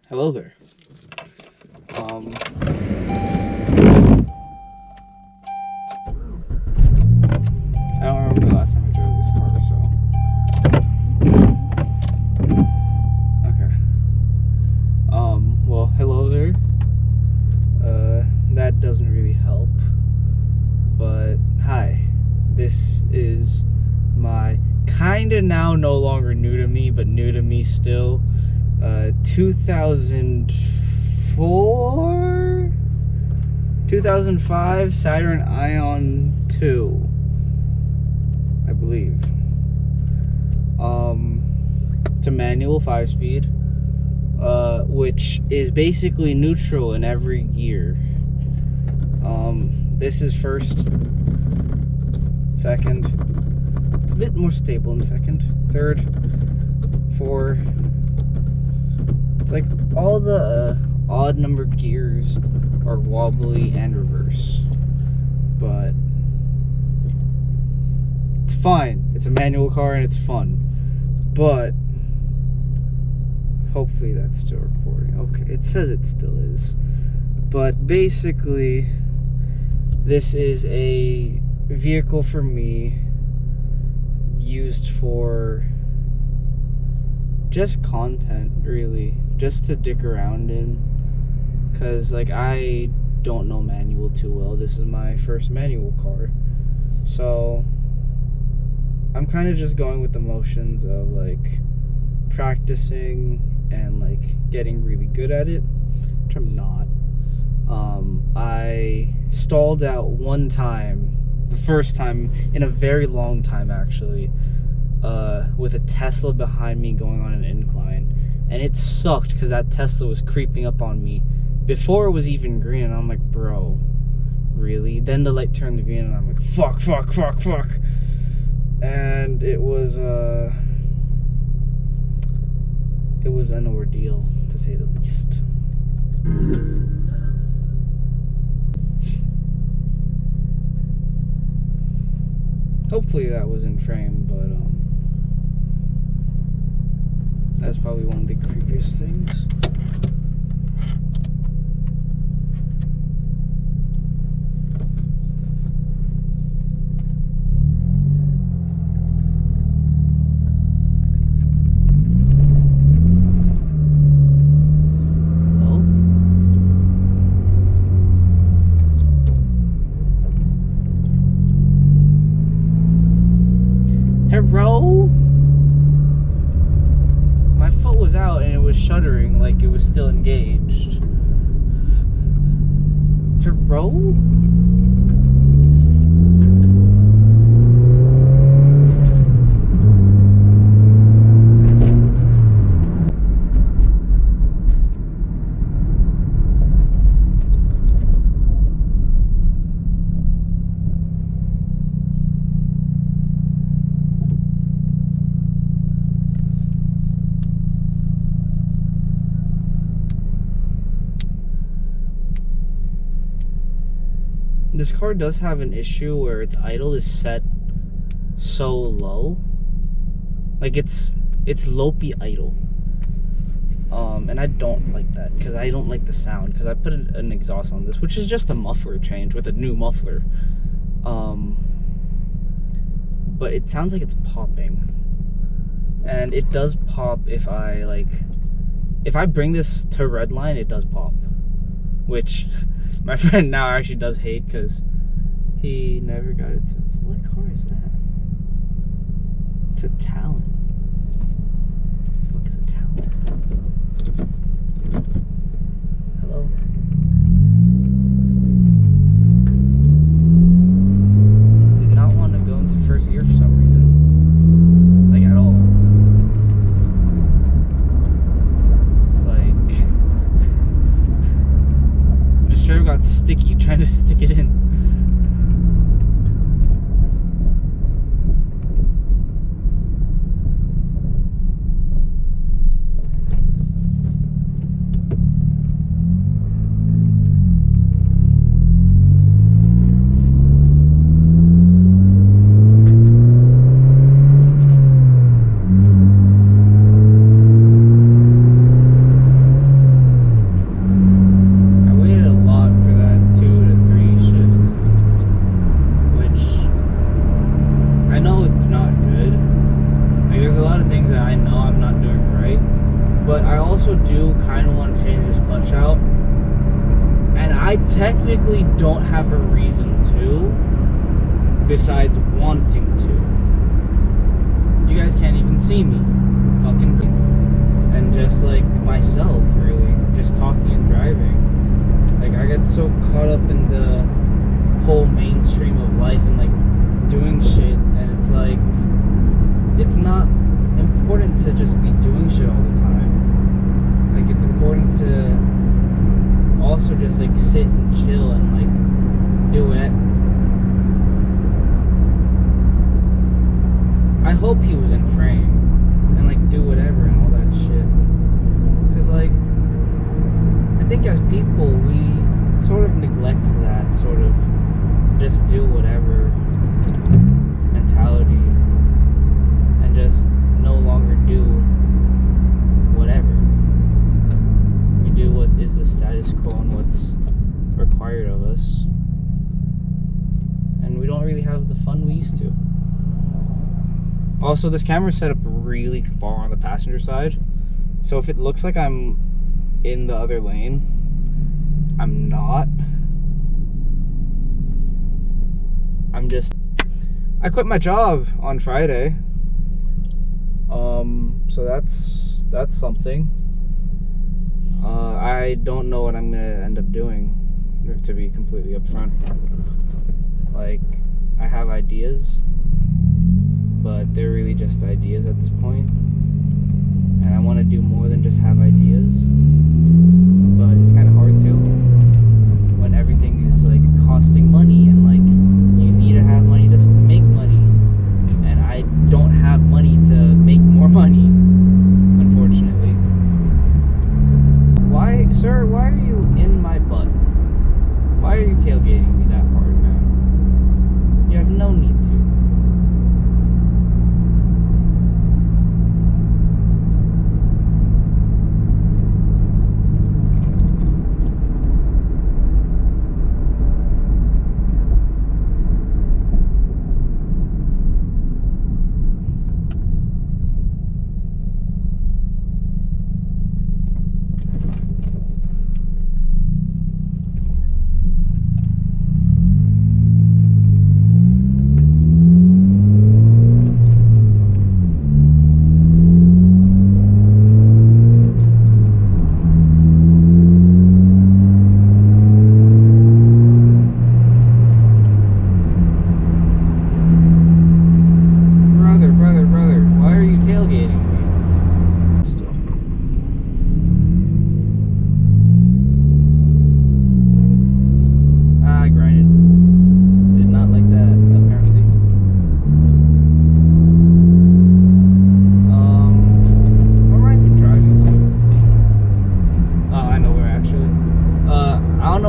Hello there. I don't remember the last time I drove this car, so. Okay. Well, hello there. That doesn't really help. But, hi. This is my kinda now no longer new to me, but new to me still. 2004? 2005 Saturn Ion 2, I believe. It's a manual 5-speed, which is basically neutral in every gear. This is first, second. It's a bit more stable in second, third, four. It's like all the odd number gears are wobbly and reverse, but it's fine. It's a manual car and it's fun, but hopefully that's still recording. Okay, it says it still is, but basically this is a vehicle for me used for just content, really, just to dick around in, because like I don't know manual too well. This is my first manual car, so I'm kind of just going with the motions of like practicing and like getting really good at it, which I'm not. I stalled out one time, the first time in a very long time actually, with a Tesla behind me going on an incline, and it sucked because that Tesla was creeping up on me before it was even green, and I'm like, bro, really? Then the light turned green and I'm like, fuck, and it was an ordeal, to say the least. Hopefully that was in frame, but that's probably one of the creepiest things. Hello? My foot was out and it was shuddering like it was still engaged. Hello? This car does have an issue where its idle is set so low. Like it's lopey idle. And I don't like that because I don't like the sound, because I put an exhaust on this, which is just a muffler change with a new muffler. But it sounds like it's popping. And it does pop if I bring this to redline, it does pop. Which my friend now actually does hate because he never got it to. What car is that? It's a Talon. What is a Talon? Hello? Did not want to go into first gear for some reason. Like, at all. Sure got sticky trying to stick it in. also do kind of want to change this clutch out. And I technically don't have a reason to, besides wanting to. You guys can't even see me. Fucking. And just like myself, really. Just talking and driving. Like, I get so caught up in the whole mainstream of life and like doing shit. And it's like, it's not important to just be doing shit all the time. Like, it's important to also just like sit and chill and like do it. I hope he was in frame and like do whatever and all that shit. Cause like, I think as people we sort of neglect that sort of just do whatever mentality and just no longer do whatever. We do what is the status quo and what's required of us. And we don't really have the fun we used to. Also, this camera's set up really far on the passenger side. So if it looks like I'm in the other lane, I'm not. I quit my job on Friday. So that's something. I don't know what I'm gonna end up doing, to be completely upfront. Like, I have ideas, but they're really just ideas at this point. And I want to do more than just have ideas, but it's kind of hard to when everything is like costing money and like you need to have money to make money, and I don't have money to make more money, unfortunately. Sir, why are you in my butt? Why are you tailgating me that hard, man? You have no need to.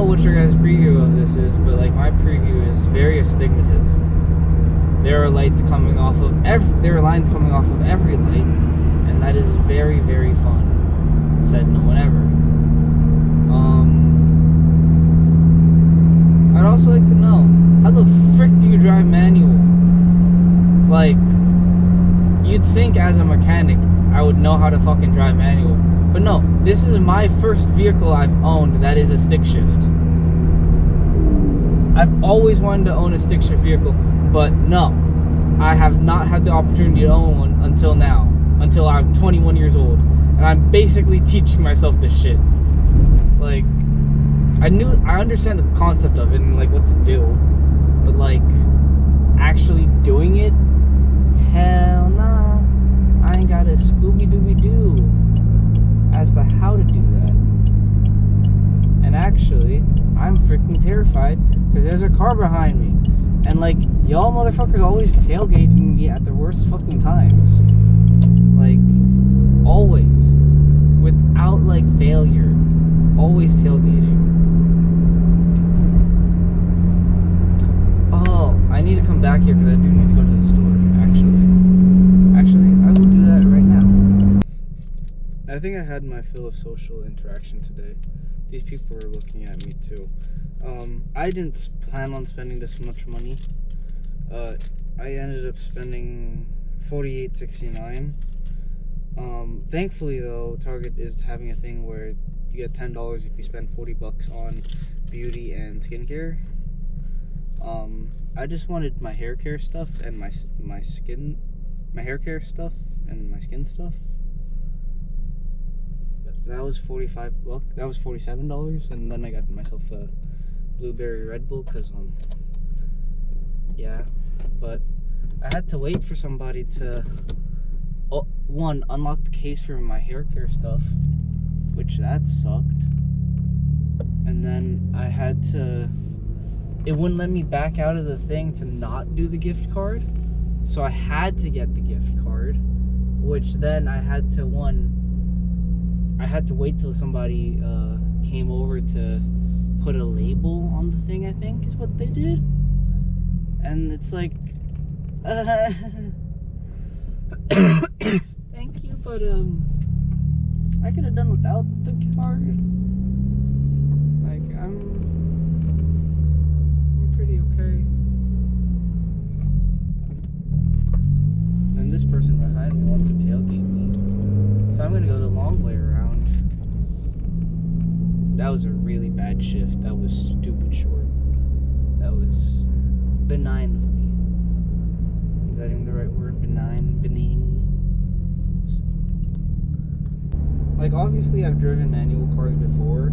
What your guys' preview of this is, but like my preview is very astigmatism. There are lights coming off of there are lines coming off of every light, and that is very, very fun. Said no one ever. I'd also like to know, how the frick do you drive manual? Like, you'd think as a mechanic I would know how to fucking drive manual, but no, this is my first vehicle I've owned that is a stick shift. I've always wanted to own a stick shift vehicle, but no, I have not had the opportunity to own one until now, until I'm 21 years old, and I'm basically teaching myself this shit. Like, I understand the concept of it and like what to do, but like actually doing it, hell nah. I ain't got a Scooby-Dooby-Doo as to how to do that. And actually, I'm freaking terrified because there's a car behind me. And like, y'all motherfuckers always tailgating me at the worst fucking times. Like, always. Without like failure. Always tailgating. Oh, I need to come back here because I do need to go to the store, Actually, I will do that right now. I think I had my fill of social interaction today. These people were looking at me too. I didn't plan on spending this much money. I ended up spending $48.69. Thankfully, though, Target is having a thing where you get $10 if you spend $40 on beauty and skincare. I just wanted my hair care stuff and my hair care stuff and my skin stuff. That was $45. That was $47, and then I got myself a blueberry Red Bull because yeah. But I had to wait for somebody to one, unlock the case for my hair care stuff, which that sucked. And then I had to, it wouldn't let me back out of the thing to not do the gift card. So I had to get the gift card, which then I had to wait till somebody came over to put a label on the thing, I think is what they did. And it's like, thank you, but I could have done without the card. Like, I'm pretty okay. And this person behind me wants to tailgate me, so I'm gonna go the long way around. That was a really bad shift. That was stupid short. That was benign of me. Is that even the right word? Benign? Like, obviously I've driven manual cars before.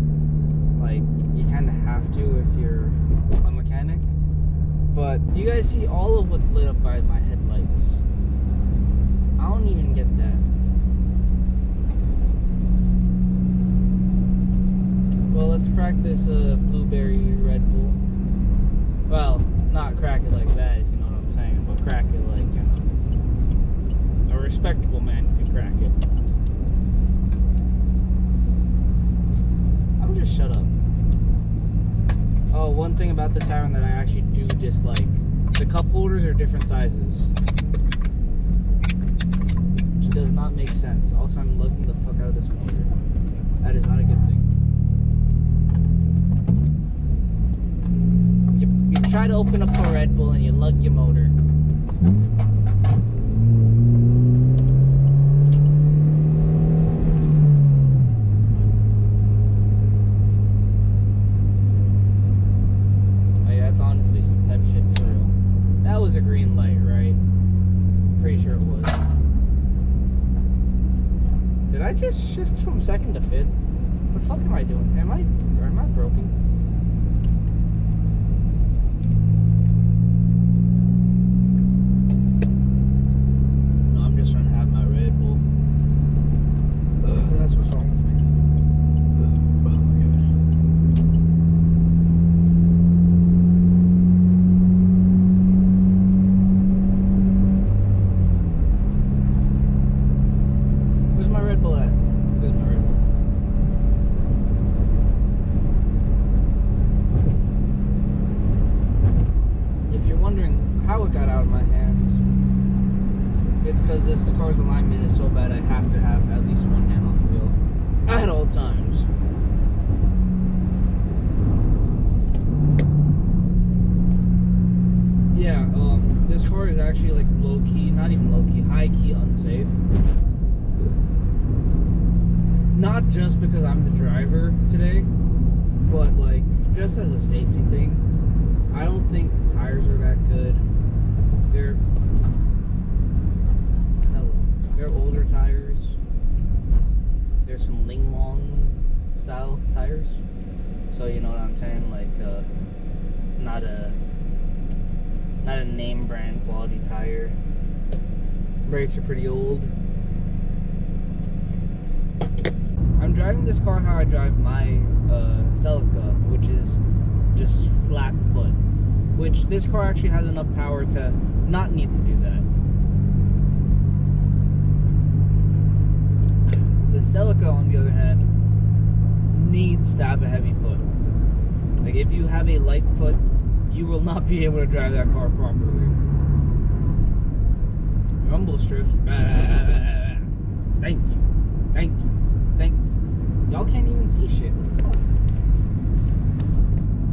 Like, you kind of have to if you're a mechanic. But you guys see all of what's lit up by my headlights. I don't even get that. Well, let's crack this blueberry Red Bull. Well, not crack it like that, if you know what I'm saying, but crack it like, you know, a respectable man could crack it. I'm just shut up. Oh, one thing about the siren that I actually do dislike. The cup holders are different sizes. Which does not make sense. Also, I'm lugging the fuck out of this motor. That is not a good thing. You try to open up a Red Bull and you lug your motor. Honestly some type of shit for real. That was a green light, right? Pretty sure it was. Did I just shift from second to fifth? What the fuck am I doing? Am I broken? No, I'm just trying to have my Red Bull. That's what's wrong with me. Because this car's alignment is so bad, I have to have at least one hand on the wheel at all times. Yeah, this car is actually like low-key, not even low-key, high-key unsafe. Not just because I'm the driver today, but like just as a safety thing. I don't think the tires are that good. They're older tires. There's some Linglong style tires. So you know what I'm saying? Like not a name brand quality tire. Brakes are pretty old. I'm driving this car how I drive my Celica, which is just flat foot. Which this car actually has enough power to not need to do that. The Celica, on the other hand, needs to have a heavy foot. Like, if you have a light foot, you will not be able to drive that car properly. Rumble strips. Thank you. Thank you. Thank you. Y'all can't even see shit. What the fuck?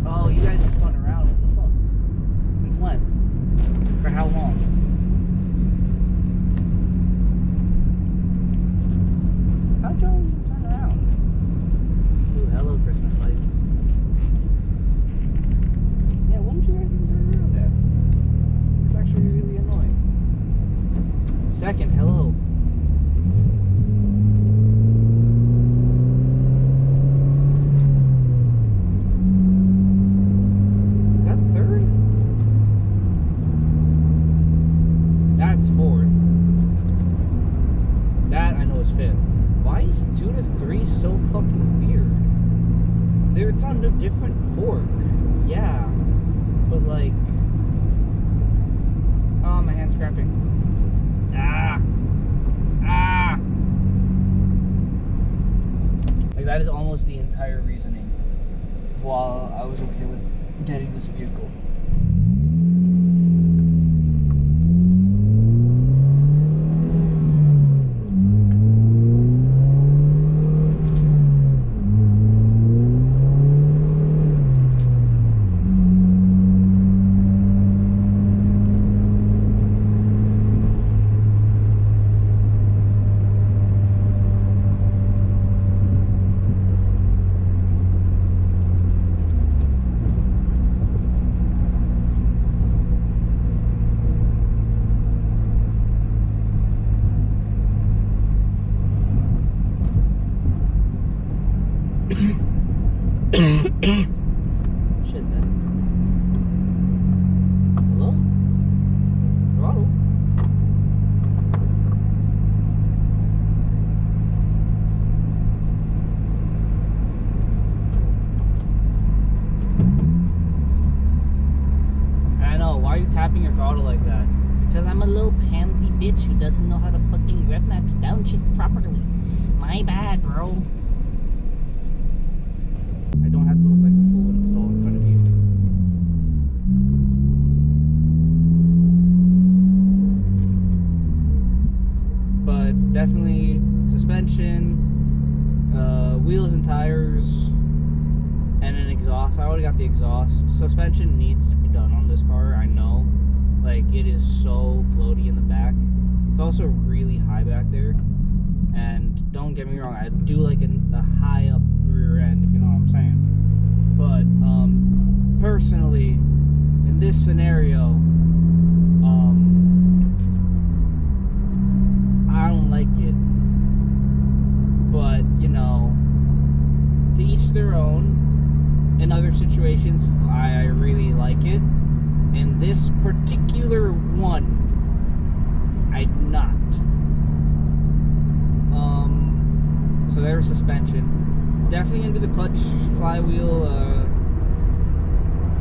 Oh, you guys just spun around. What the fuck? Since when? For how long? Why is 2 to 3 so fucking weird? It's on a different fork. Yeah. But like... Oh, my hand's cramping. Ah! Like, that is almost the entire reasoning while I was okay with getting this vehicle. Shit, then. Hello? Throttle? I know, why are you tapping your throttle like that? Because I'm a little pansy bitch who doesn't know how to fucking rev match downshift properly. My bad, bro. I don't have to look like a fool and stall in front of you. But definitely suspension, wheels and tires, and an exhaust. I already got the exhaust. Suspension needs to be done on this car, I know. Like, it is so floaty in the back. It's also really high back there. And don't get me wrong, I do like a high up rear end, if you know what I'm saying. But personally, in this scenario, I don't like it. But, you know, to each their own. In other situations, I really like it. In this particular one, I do not. So there's suspension. Definitely into the clutch, flywheel,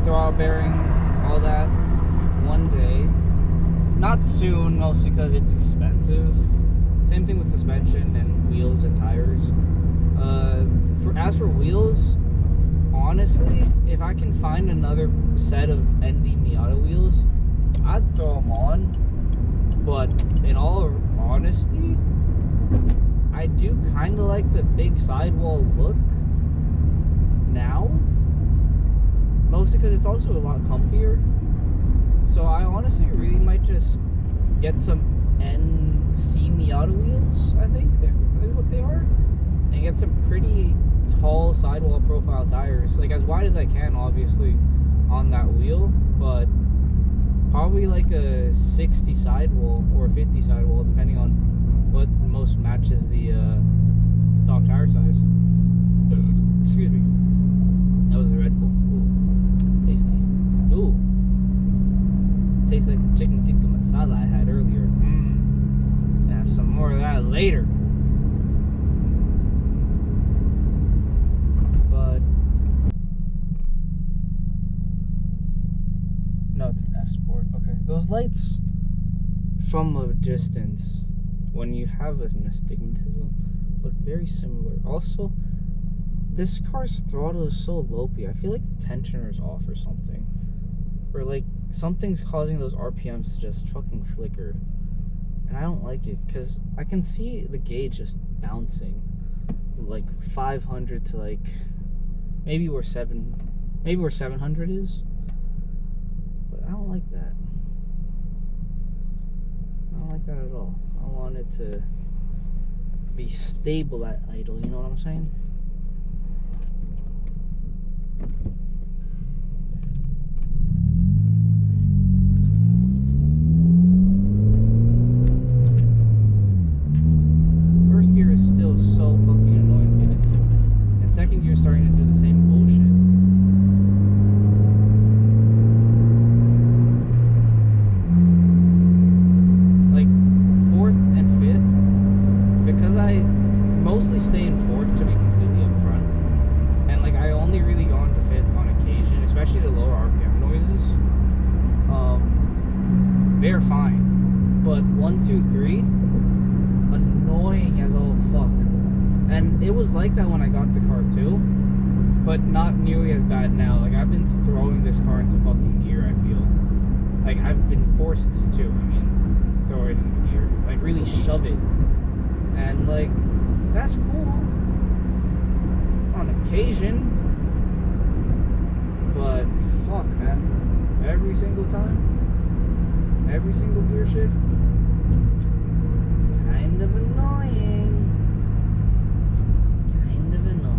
throttle bearing, all that one day. Not soon, mostly because it's expensive. Same thing with suspension and wheels and tires. As for wheels, honestly, if I can find another set of ND Miata wheels, I'd throw them on. But in all honesty, I do kind of like the big sidewall look now, mostly because it's also a lot comfier. So I honestly really might just get some NC Miata wheels, I think is what they are, and get some pretty tall sidewall profile tires, like as wide as I can, obviously, on that wheel, but probably like a 60 sidewall or a 50 sidewall, depending on what most matches the stock tire size. Excuse me. That was the Red Bull. Ooh, tasty. Ooh, tastes like the chicken tikka masala I had earlier. Gonna have some more of that later. But no, it's an F Sport. Okay, those lights from a distance, when you have an astigmatism, look very similar. Also, this car's throttle is so lopey. I feel like the tensioner is off or something. Or like something's causing those RPMs to just fucking flicker. And I don't like it because I can see the gauge just bouncing. Like 500 to like maybe where 700 is. But I don't like that. I don't like that at all. I want it to be stable at idle, you know what I'm saying? First gear is still so fucking annoying to get into. And second gear is starting to do the same bullshit. mostly stay in fourth, to be completely upfront. And like I only really go into fifth on occasion, especially the lower RPM noises. They're fine, but 1, 2, 3, annoying as all fuck. And it was like that when I got the car too, but not nearly as bad now. Like I've been throwing this car into fucking gear. I feel like I've been forced to. I mean, throw it into gear, like really shove it, and like that's cool on occasion. But fuck, man, every single time, every single gear shift, kind of annoying. Kind of annoying.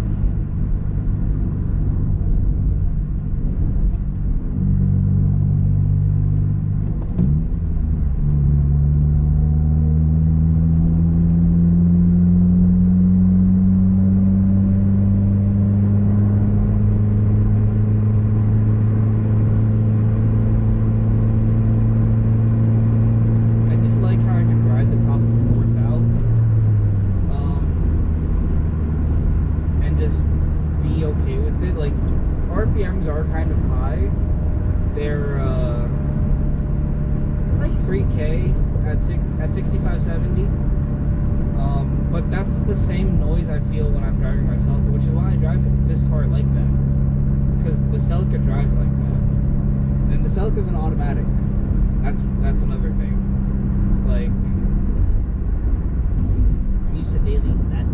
RPMs are kind of high. They're like 3K at 65-70. But that's the same noise I feel when I'm driving my Celica, which is why I drive this car like that. Because the Celica drives like that. And the Celica's an automatic. That's another thing. Like, I'm used to daily that.